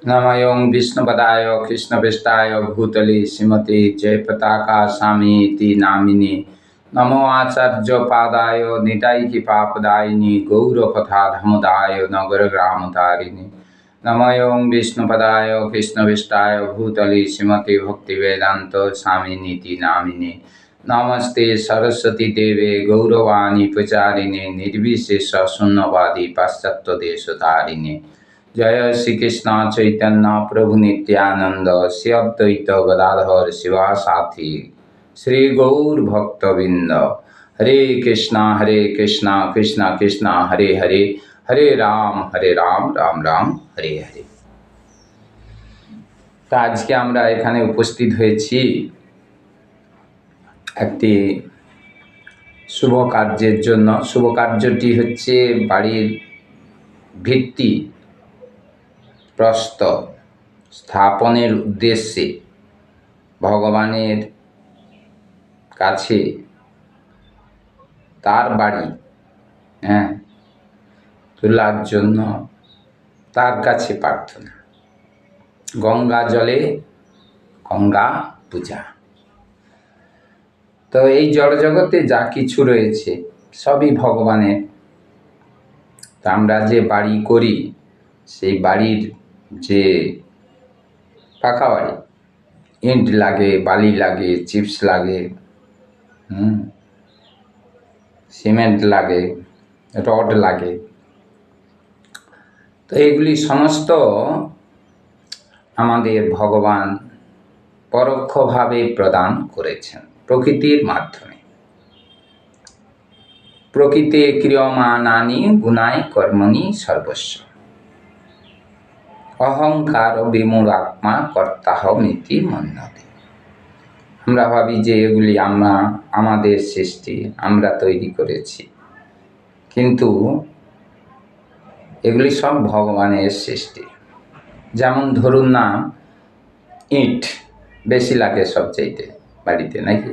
नमयों विष्णुपदाय कृष्णपृष्ठाय भूतले श्रीमते जयपताका स्वामीति नामिने नमो आचार्योपादाय निताइकिपापदायिनि गौरकथाधमुदाय नगरग्रामतारिणे नमयों विष्णुपदाय कृष्णपृष्ठाय भूतले श्रीमते भक्तिवेदान्त स्वामिनीति नामिने नमस्ते सरस्वती देवे गौरवाणी प्रचारिणे निर्विशेष शून्यवादी पाश्चात्यदेशतारिणे जय श्री कृष्ण चैतन्य प्रभु नित्यानंद श्री अद्वैत गदाधर शिवासाथी श्री गौर भक्तबिंद हरे कृष्णा कृष्णा कृष्णा हरे हरे हरे राम राम राम हरे हरे। তো আজকে আমরা এখানে উপস্থিত হয়েছি একটি শুভ কার্যের জন্য। শুভ কার্যটি হচ্ছে বাড়ির ভিত্তি প্রস্তর স্থাপনের উদ্দেশ্যে ভগবানের কাছে তার বাড়ি তোলার জন্য তার কাছে প্রার্থনা। গঙ্গা জলে গঙ্গা পূজা। তো এই জড়জগতে যা কিছু রয়েছে সবই ভগবানের। তা আমরা যে বাড়ি করি সেই বাড়ির যে পাকা বাড়ি, ইট লাগে, বালি লাগে, চিপস লাগে, সিমেন্ট লাগে, রড লাগে, তো এগুলি সমস্ত আমাদের ভগবান পরোক্ষভাবে প্রদান করেছেন প্রকৃতির মাধ্যমে। প্রকৃতি ক্রিয়মাণানি গুণাই কর্মণি সর্বস্ব অহংকার বিমূঢ়াত্মা কর্তাহমিতি মন্যতে। আমরা ভাবি যে এগুলি আমাদের সৃষ্টি, আমরা তৈরি করেছি, কিন্তু এগুলি সব ভগবানের সৃষ্টি। যেমন ধরুন না, ইট বেশি লাগে সবচাইতে বাড়িতে, নাকি?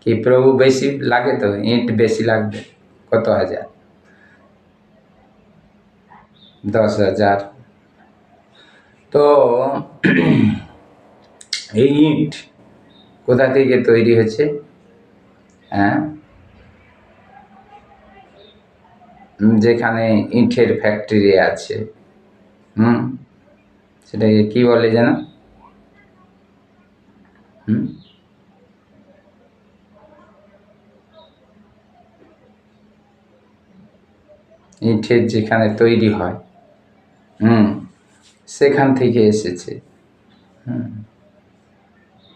কি প্রভু বেশি লাগে? তো ইট বেশি লাগবে। কত হাজার? 10,000। তো এই ইট কোথা থেকে তৈরি হচ্ছে? যেখানে ইটের ফ্যাক্টরি আছে, সেটাকে কি বলে যেন? ইটের যেখানে তৈরি হয়, সেখান থেকে এসেছে।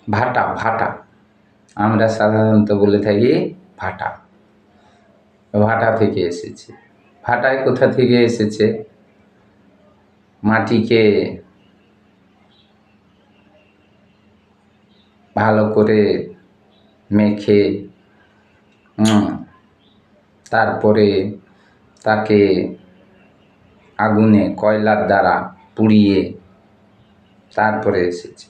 ভাটা, ভাটা আমরা সাধারণত বলে থাকি ভাটা। ভাটা থেকে এসেছে। ভাটায় কোথা থেকে এসেছে? মাটিকে ভালো করে মেখে তারপরে তাকে আগুনে কয়লার দ্বারা পুড়িয়ে তারপরে এসেছে।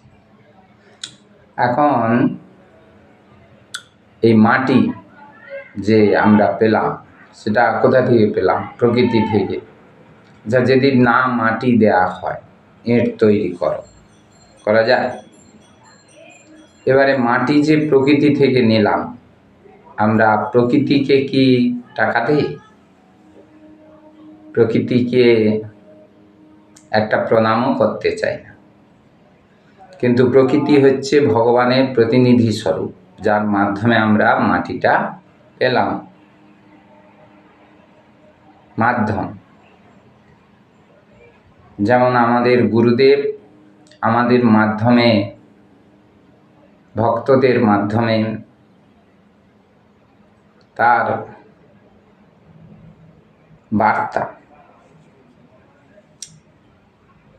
এখন এই মাটি যে আমরা পেলাম, সেটা কোথা থেকে পেলাম? প্রকৃতি থেকে। যা যদি না মাটি দেয়া হয়, ইট তৈরি করা যায়? এবারে মাটি যে প্রকৃতি থেকে নিলাম, আমরা প্রকৃতিকে কি টাকা দিই? প্রকৃতিকে একটা প্রণামও করতে চাই না। কিন্তু প্রকৃতি হচ্ছে ভগবানের প্রতিনিধি স্বরূপ, যার মাধ্যমে আমরা মাটিটা পেলাম। মাধ্যম যেমন আমাদের গুরুদেব আমাদের মাধ্যমে, ভক্তদের মাধ্যমে তার বার্তা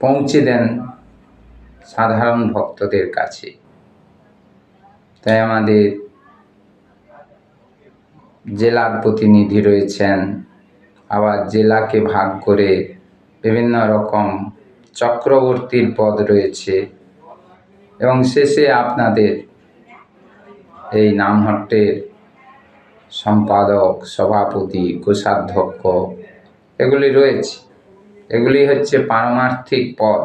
পৌঁছে দেন সাধারণ ভক্তদের কাছে। তাই আমাদের জেলার প্রতিনিধি রয়েছেন, আবার জেলাকে ভাগ করে বিভিন্ন রকম চক্রবর্তীর পদ রয়েছে, এবং শেষে আপনাদের এই নামহট্টের সম্পাদক, সভাপতি, কোষাধ্যক্ষ এগুলি রয়েছে। এগুলি হচ্ছে পারমার্থিক পদ,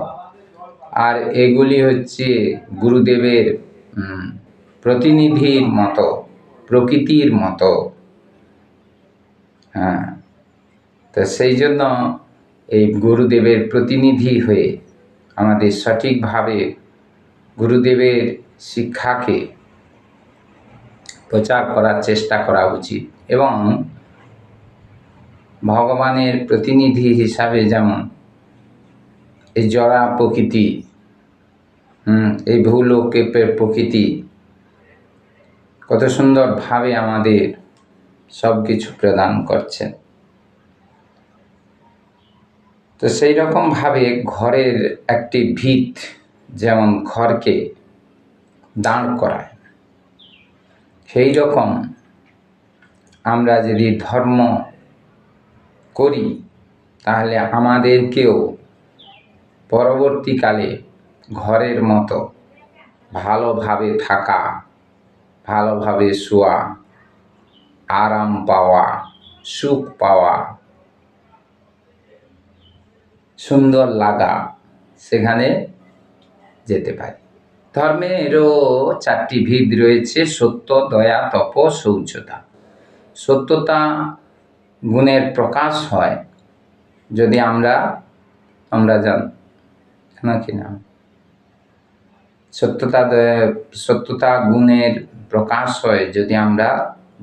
আর এগুলি হচ্ছে গুরুদেবের প্রতিনিধির মতো, প্রকৃতির মতো। হ্যাঁ, তো সেই জন্য এই গুরুদেবের প্রতিনিধি হয়ে আমাদের সঠিকভাবে গুরুদেবের শিক্ষাকে প্রচার করার চেষ্টা করা উচিত। এবং ভগবানের প্রতিনিধি হিসাবে যেমন এই জড়া প্রকৃতি, এই ভূলোকের প্রকৃতি কত সুন্দরভাবে আমাদের সব কিছু প্রদান করছেন, তো সেই রকমভাবে ঘরের একটি ভিত যেমন ঘরকে দাঁড় করায়, সেই রকম আমরা যদি ধর্ম করি তাহলে আমাদেরকেও পরবর্তীকালে ঘরের মতো ভালোভাবে থাকা, ভালোভাবে শোয়া, আরাম পাওয়া, সুখ পাওয়া, সুন্দর লাগা, সেখানে যেতে পারি। ধর্মেরও 4টি ভিত রয়েছে: সত্য, দয়া, তপ, শৌচতা। সত্যতা গুণের প্রকাশ হয় যদি আমরা কিনা সত্যতা গুণের প্রকাশ হয় যদি আমরা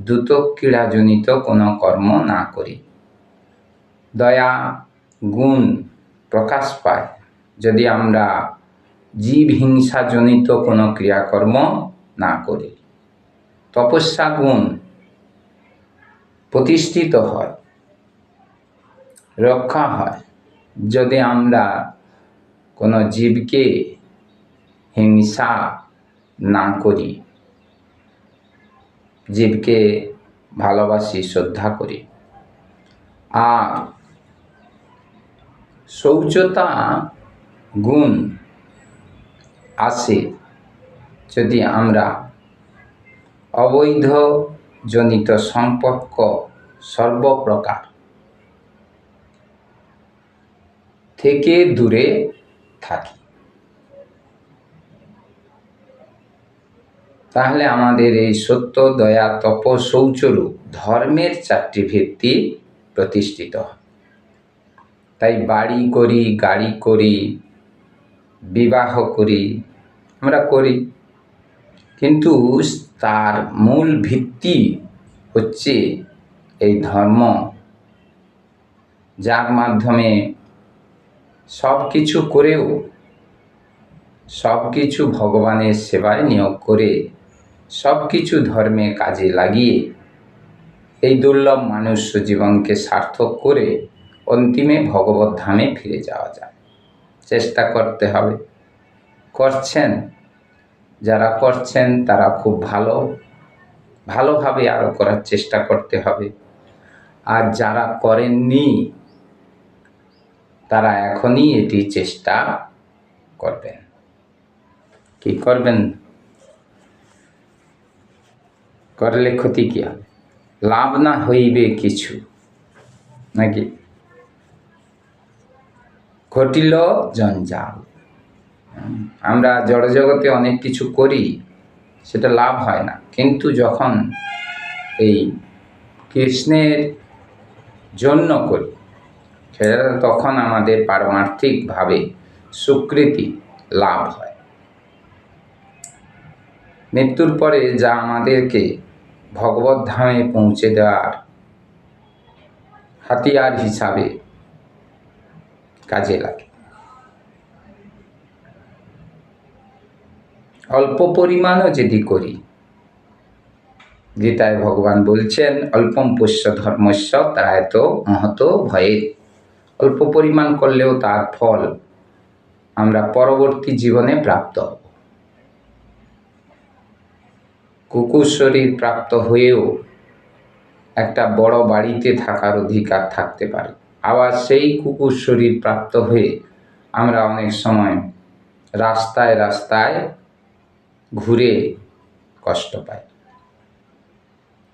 দ্রুত ক্রীড়াজনিত কোনো কর্ম না করি। দয়া গুণ প্রকাশ পায় যদি আমরা জীব হিংসাজনিত কোনো ক্রিয়াকর্ম না করি। তপস্যা গুণ প্রতিষ্ঠিত হয়, রক্ষা হয় যদি আমরা কোনো জীবকে হিংসা না করি, জীবকে ভালোবাসি, শ্রদ্ধা করি। আর শৌচতা গুণ আসে যদি আমরা অবৈধ জনিত সম্পর্ক সর্বপ্রকার থেকে দূরে থাকি। তাহলে আমাদের এই সত্য, দয়া, তপ, শৌচরূপ ধর্মের 4টি ভিত্তি প্রতিষ্ঠিত হয়। তাই বাড়ি করি, গাড়ি করি, বিবাহ করি, আমরা করি, কিন্তু তার মূল ভিত্তি হচ্ছে এই ধর্ম, যার মাধ্যমে সব কিছু করেও সব কিছু ভগবানের সেবায় নিয়োগ করে সব কিছু ধর্মে কাজে লাগিয়ে এই দুর্লভ মনুষ্য জীবনকে সার্থক করে অন্তিমে ভগবত ধামে ফিরে যাওয়া যায়। চেষ্টা করতে হবে। করছেন, যারা করছেন তারা খুব ভালোভাবে আরও করার চেষ্টা করতে হবে। আর যারা করেননি তারা এখনই এটি চেষ্টা করবেন। কি করবেন? করলে ক্ষতি কি হবে? লাভ না হইবে কিছু, নাকি? ঘটিল জঞ্জাল। আমরা জড়জগতে অনেক কিছু করি, সেটা লাভ হয় না, কিন্তু যখন এই কৃষ্ণের জন্য করি তখন আমাদের পারমার্থিকভাবে স্বীকৃতি লাভ হয়। মৃত্যুর পরে যা আমাদেরকে ভগবত ধামে পৌঁছে দেওয়ার হাতিয়ার হিসাবে কাজে লাগে। অল্প পরিমাণও যদি করি, গীতায় ভগবান বলছেন অল্পম পুষ্য ধর্মস্য ত্রায়ত মহতো ভয়ে। অল্প পরিমাণ করলেও তার ফল আমরা পরবর্তী জীবনে প্রাপ্ত হব। কুকুর শরীর প্রাপ্ত হয়েও একটা বড় বাড়িতে থাকার অধিকার থাকতে পারে, আবার সেই কুকুর শরীর প্রাপ্ত হয়ে আমরা অনেক সময় রাস্তায় রাস্তায় ঘুরে কষ্ট পাই।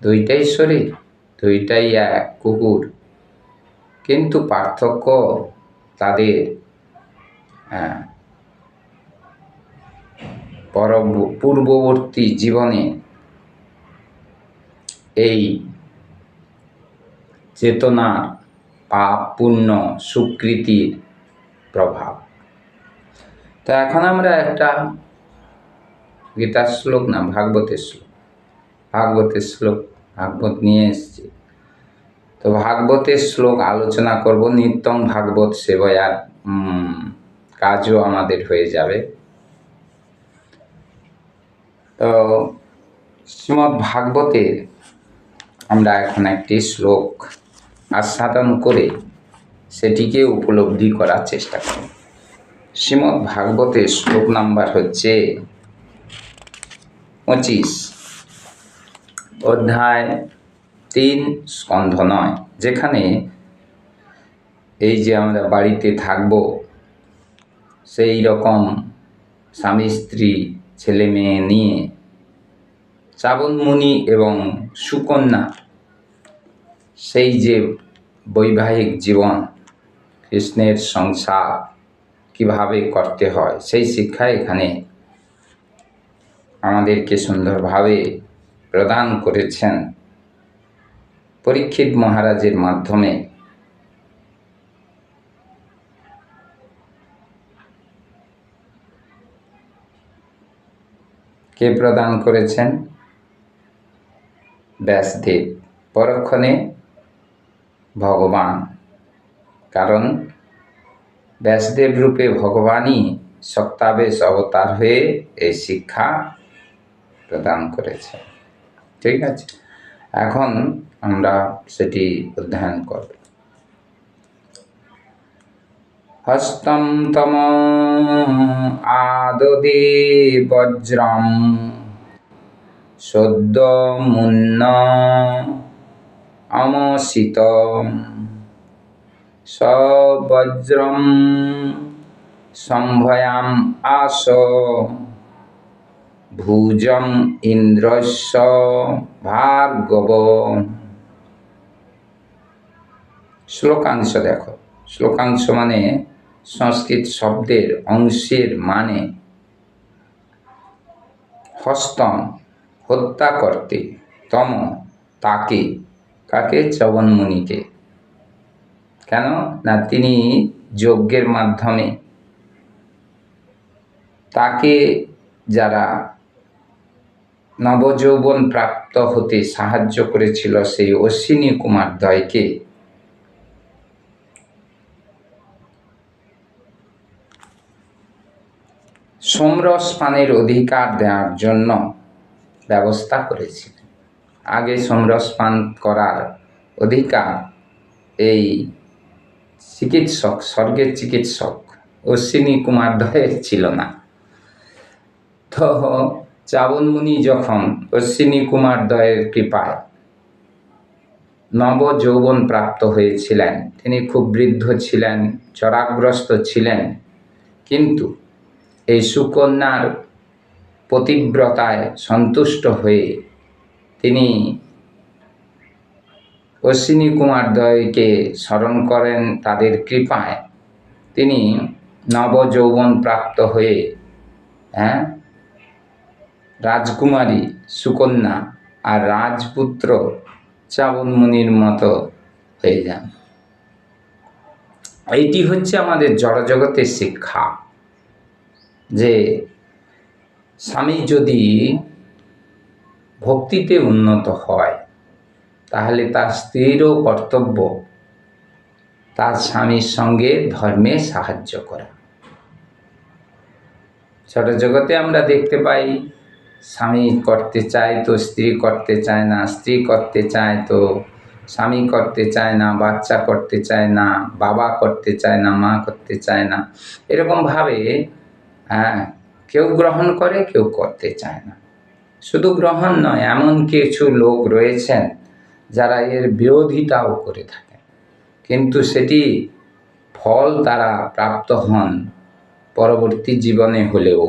দুইটাই শরীর, দুইটাই এক কুকুর, কিন্তু পার্থক্য তাদের পূর্ববর্তী জীবনে এই চেতনার পাপ পুণ্য সুকৃতির প্রভাব। তো এখন আমরা একটা গীতার শ্লোক না ভাগবতের শ্লোক ভাগবত নিয়ে এসেছি। তো ভাগবতের শ্লোক আলোচনা করব। নিত্যং ভাগবত সেবয়ার কাজও আমাদের হয়ে যাবে। তো শ্রীমদ্ ভাগবতের আমরা এখন একটি শ্লোক আস্বাদন করে সেটিকে উপলব্ধি করার চেষ্টা করব। শ্রীমদ্ ভাগবতের শ্লোক নাম্বার হচ্ছে 25, অধ্যায় 3, স্কন্ধ 9, যেখানে এই যে আমরা বাড়িতে থাকব সেই রকম স্বামী স্ত্রী ছেলে মেয়ে নিয়ে চাবন মুনি এবং সুকন্যা সেই যে বৈবাহিক জীবন, কৃষ্ণের সংসার কিভাবে করতে হয় সেই শিক্ষা এখানে আমাদেরকে সুন্দরভাবে প্রদান করেছেন পরীক্ষিত মহারাজের মাধ্যমে। কে প্রদান করেছেন? ব্যাসদেব, পরক্ষণে ভগবান। কারণ ব্যাসদেব রূপে ভগবানই সত্যাবেশ অবতার হয়ে এই শিক্ষা প্রদান করেছে। ঠিক আছে, এখন আমরা সেটি অধ্যয়ন করব। হস্তম তম আদদে বজ্রম সদ্য মুন্ন অমসিত সবজ্রম সম্ভয়াম আস ভুজং ইন্দ্রস্য ভার্গব। শ্লোকাংশ দেখো। শ্লোকাংশ মানে সংস্কৃত শব্দের অংশের মানে হস্তম হত্যা করতে, তম তাকে, কাকে? চ্যবন মুনিকে। কেন না তিনি যজ্ঞের মাধ্যমে তাকে যারা নবযৌবন প্রাপ্ত হতে সাহায্য করেছিল সেই অশ্বিনী কুমার দ্বয়কে সোমরস পানের অধিকার দেওয়ার জন্য ব্যবস্থা করেছিলেন। আগে সোমরস পান করার অধিকার এই চিকিৎসক, স্বর্গের চিকিৎসক অশ্বিনী কুমার দ্বয়ের ছিল না। তো চ্যবন মুনি যখন অশ্বিনী কুমার দ্বয়ের কৃপায় নব যৌবন প্রাপ্ত হয়েছিলেন, তিনি খুব বৃদ্ধ ছিলেন, চরাগ্রস্ত ছিলেন, কিন্তু এই সুকন্যার পতিব্রতায় সন্তুষ্ট হয়ে তিনি অশ্বিনী কুমার দ্বয়কে স্মরণ করেন। তাদের কৃপায় তিনি নবযৌবন প্রাপ্ত হয়ে রাজকুমারী সুকন্যা আর রাজপুত্র চ্যবন মুনির মতো হয়ে যান। এইটি হচ্ছে আমাদের জড়জগতের শিক্ষা, যে স্বামী যদি ভক্তিতে উন্নত হয় তাহলে তার স্ত্রীরও কর্তব্য তার স্বামীর সঙ্গে ধর্মে সাহায্য করা। ছোট জগতে আমরা দেখতে পাই স্বামী করতে চায় তো স্ত্রী করতে চায় না, স্ত্রী করতে চায় তো স্বামী করতে চায় না, বাচ্চা করতে চায় না, বাবা করতে চায় না, মা করতে চায় না। এরকমভাবে কেউ গ্রহণ করে, কেউ করতে চায় না। শুধু গ্রহণ নয়, এমন কিছু লোক রয়েছেন যারা এর বিরোধিতাও করে থাকেন, কিন্তু সেটি ফল তারা প্রাপ্ত হন পরবর্তী জীবনে হলেও।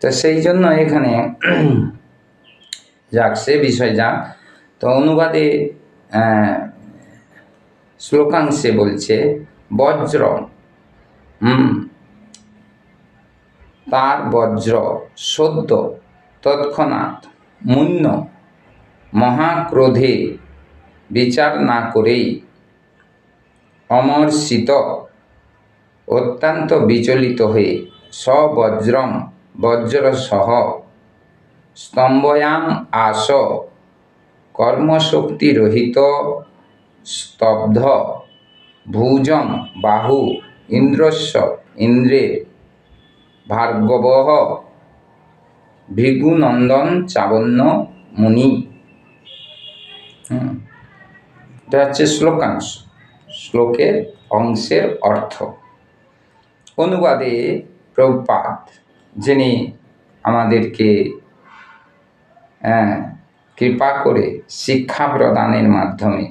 তো সেই জন্য এখানে যাক, সে বিষয় যাক। তো অনুবাদে শ্লোকাংশে বলছে বজ্র তার বজ্র সদ্য তৎক্ষণাৎ মুন্য মহাক্রোধে বিচার না করেই অমর্ষিত অত্যন্ত বিচলিত হয়ে সবজ্রম বজ্রসহ স্তম্ভয়াম আস কর্মশক্তিরহিত স্তব্ধ ভুজং বাহু ইন্দ্রস্য ইন্দ্রের ভার্গব ভৃগুনন্দন চাবন্য মুনি। এটা হচ্ছে শ্লোকাংশ, শ্লোকের অংশের অর্থ। অনুবাদে প্রভুপাদ, যিনি আমাদেরকে কৃপা করে শিক্ষা প্রদানের মাধ্যমে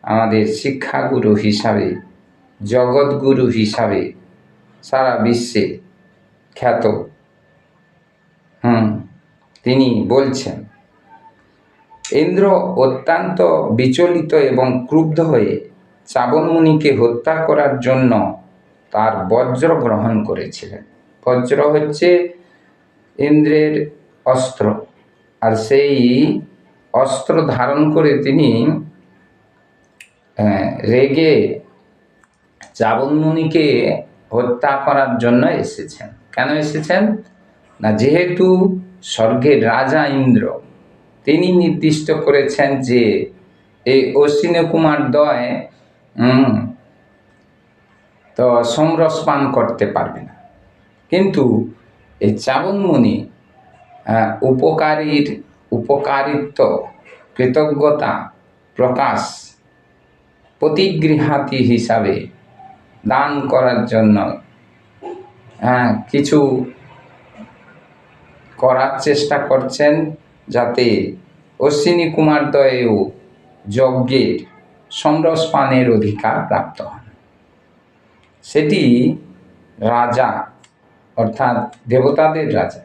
আমাদের শিক্ষাগুরু হিসাবে, জগৎগুরু হিসাবে সারা বিশ্বে খ্যাত, তিনি বলছেন, ইন্দ্র অত্যন্ত বিচলিত এবং ক্রুদ্ধ হয়ে চাবন মুনিকে হত্যা করার জন্য তার বজ্র গ্রহণ করেছিলেন। বজ্র হচ্ছে ইন্দ্রের অস্ত্র, আর সেই অস্ত্র ধারণ করে তিনি রেগে চাবন মুনিকে হত্যা করার জন্য এসেছেন। কেন এসেছেন না, যেহেতু স্বর্গের রাজা ইন্দ্র তিনি নির্দিষ্ট করেছেন যে এই অশ্বিনী কুমার দ্বয় তো সমরস পান করতে পারবে না, কিন্তু এই চাবন মুনি উপকারিত্ব কৃতজ্ঞতা প্রকাশ প্রতিগৃহাতি হিসাবে দান করার জন্য কিছু করার চেষ্টা করছেন, যাতে অশ্বিনী কুমার দ্বয়েও যজ্ঞের সমরস পানের অধিকার প্রাপ্ত হন। সেটি রাজা, অর্থাৎ দেবতাদের রাজা,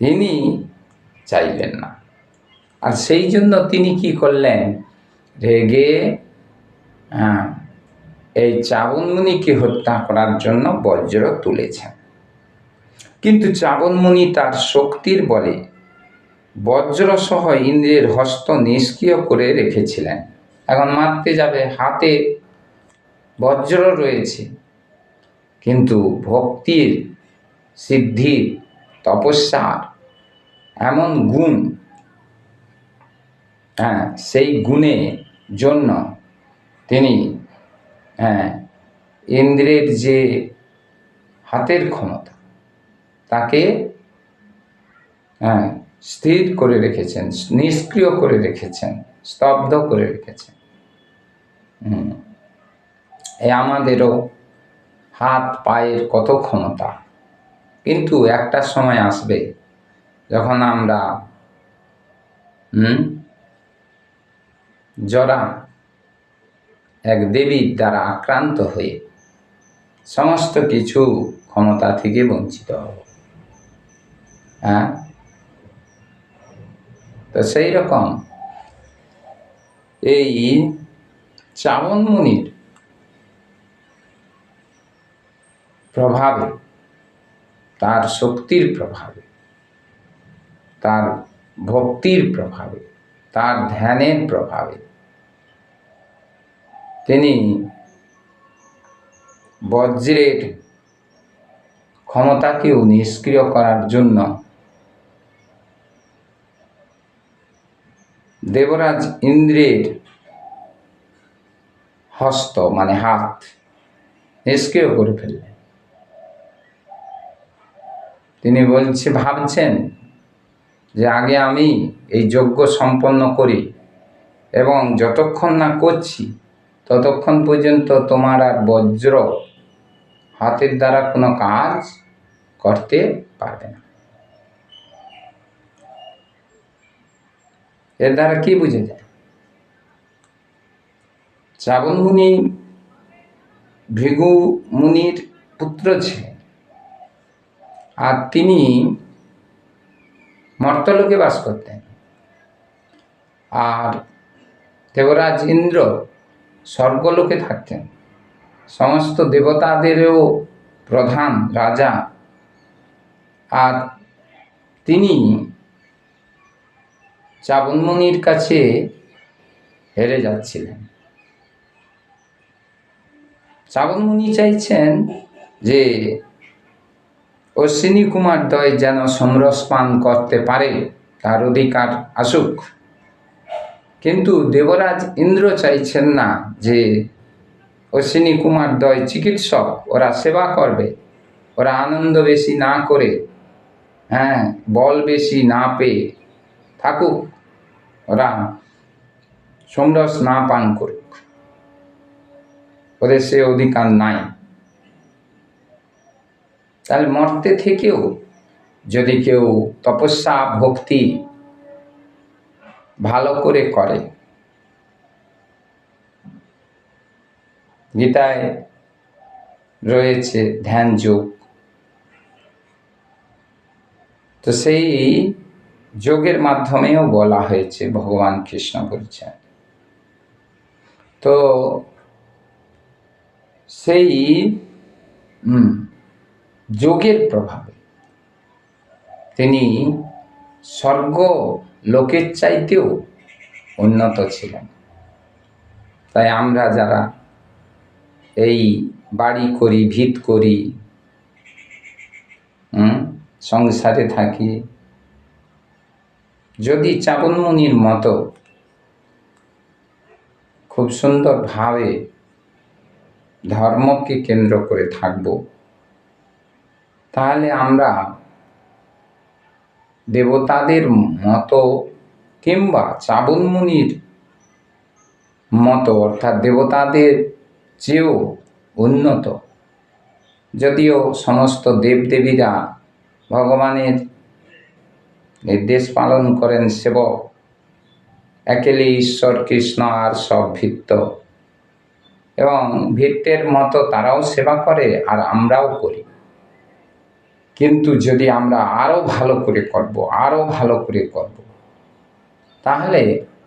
তিনি চাইলেন না। আর সেই জন্য তিনি কি করলেন, রেগে এই চাবন মুনিকে হত্যা করার জন্য বজ্র তুলেছেন। কিন্তু চাবন মুনি তার শক্তির বলে বজ্রসহ ইন্দ্রের হস্ত নিষ্ক্রিয় করে রেখেছিলেন। এখন মারতে যাবে, হাতে বজ্র রয়েছে, কিন্তু ভক্তির সিদ্ধির তপস্যার এমন গুণ, সেই গুণের জন্য তিনি ইন্দ্রের যে হাতের ক্ষমতা তাকে স্থির করে রেখেছেন, নিষ্ক্রিয় করে রেখেছেন, স্তব্ধ করে রেখেছেন। আমাদেরও হাত পায়ের কত ক্ষমতা, কিন্তু একটা সময় আসবে যখন আমরা জরা এক দেবীর দ্বারা আক্রান্ত হয়ে সমস্ত কিছু ক্ষমতা থেকে বঞ্চিত হব। তো সেই রকম এই চাবন মুনির প্রভাবে, তার শক্তির প্রভাবে, তার ভক্তির প্রভাবে, তার ধ্যানের প্রভাবে তিনি বজ্রের ক্ষমতাকেও নিষ্ক্রিয় করার জন্য দেবরাজ ইন্দ্রের হস্ত মানে হাত নিষ্ক্রিয় করে ফেললেন। তিনি ভাবছেন যে আগে আমি এই যজ্ঞ সম্পন্ন করি, এবং যতক্ষণ না করছি ততক্ষণ পর্যন্ত তোমার আর বজ্র হাতের দ্বারা কোনো কাজ করতে পারবে না। এর দ্বারা কি বুঝে যায়, চাবন মুনি ভৃগু মুনির পুত্র ছিলেন, আর তিনি মর্তলোকে বাস করতেন, আর দেবরাজ ইন্দ্র স্বর্গলোকে থাকতেন। সমস্ত দেবতাদেরও প্রধান রাজা, আর তিনি চাবনমুনির কাছে হেরে যাচ্ছিলেন। চাবনমুনি চাইছেন যে অশ্বিনী কুমার দ্বয় যেন সমরস পান করতে পারে, তার অধিকার আসুক। কিন্তু দেবরাজ ইন্দ্র চাইছেন না যে অশ্বিনী কুমার দ্বয় চিকিৎসক, ওরা সেবা করবে, ওরা আনন্দ বেশি না করে, বল বেশি না পেয়ে থাকুক, ওরা সমরস না পান করুক, ওদের সে অধিকার নাই। তাহলে মর্তে থেকেও যদি কেউ তপস্যা ভক্তি ভালো করে করে, গীতায় রয়েছে ধ্যান যোগ, তো সেই যোগের মাধ্যমেও বলা হয়েছে, ভগবান কৃষ্ণ বলছেন। তো সেই যোগের প্রভাবে তিনি স্বর্গ লোকের চাইতেও উন্নত ছিলেন। তাই আমরা যারা এই বাড়ি করি, ভিত করি, সংসারে থাকি, যদি চাবনমুনির মতো খুব সুন্দরভাবে ধর্মকে কেন্দ্র করে থাকব, তাহলে আমরা দেবতাদের মতো কিংবা চাবনমুনির মতো, অর্থাৎ দেবতাদের চেয়েও উন্নত। যদিও সমস্ত দেবদেবীরা ভগবানের নির্দেশ পালন করেন, সেবক একেলে ঈশ্বর কৃষ্ণ আর সব ভৃত্য, এবং ভৃত্যের মতো তারাও সেবা করে আর আমরাও করি। কিন্তু যদি আমরা আরো ভালো করে করব, তাহলে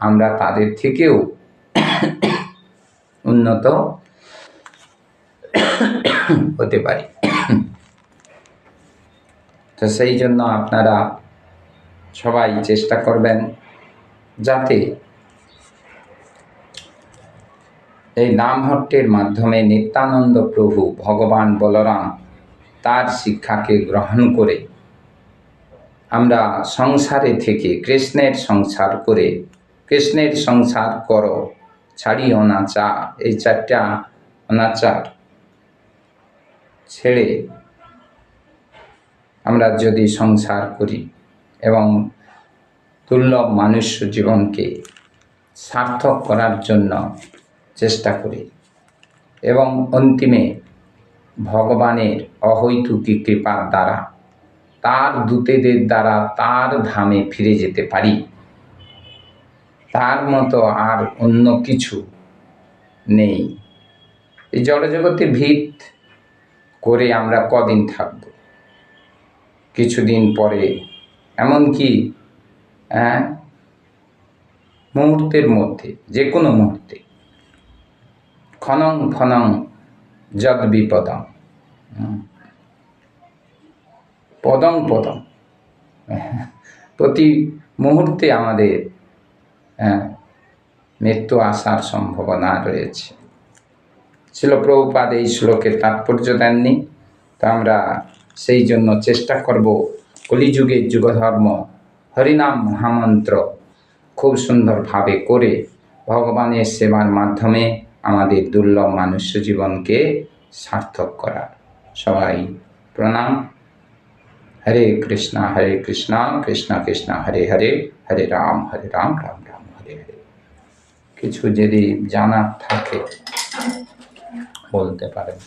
আমরা তাদের থেকেও উন্নত হতে পারি। তো সেই জন্য আপনারা সবাই চেষ্টা করবেন যাতে এই নামহট্টের মাধ্যমে নিত্যানন্দ প্রভু ভগবান বলরাম তার শিক্ষাকে গ্রহণ করে আমরা সংসারে থেকে কৃষ্ণের সংসার করে, কৃষ্ণের সংসার করো, ছাড়ি অনাচার, এই চারটা অনাচার ছেড়ে আমরা যদি সংসার করি এবং দুর্লভ মনুষ্য জীবনকে সার্থক করার জন্য চেষ্টা করি, এবং অন্তিমে ভগবানের অহৈতুকী কৃপার দ্বারা, তার দূতেদের দ্বারা তার ধামে ফিরে যেতে পারি, তার মতো আর অন্য কিছু নেই। এই জড়জগতে ভিত করে আমরা কদিন থাকব? কিছুদিন পরে, এমনকি মুহূর্তের মধ্যে, যে কোনো মুহূর্তে, ক্ষণং ফণং যদ বিপদম, পদং পদম, প্রতি মুহূর্তে আমাদের মৃত্যু আসার সম্ভাবনা রয়েছে। শিল প্রভুপাদ এই শ্লোকের তাৎপর্য দেননি, তা আমরা সেই জন্য চেষ্টা করব কলিযুগের যুগধর্ম হরিনাম মহামন্ত্র খুব সুন্দরভাবে করে ভগবানের সেবার মাধ্যমে আমাদের দুর্লভ মনুষ্য জীবনকে সার্থক করার। সবাই প্রণাম। হরে কৃষ্ণ কৃষ্ণ কৃষ্ণ হরে হরে, হরে রাম রাম রাম হরে হরে। কিছু যদি জানার থাকে বলতে পারেন।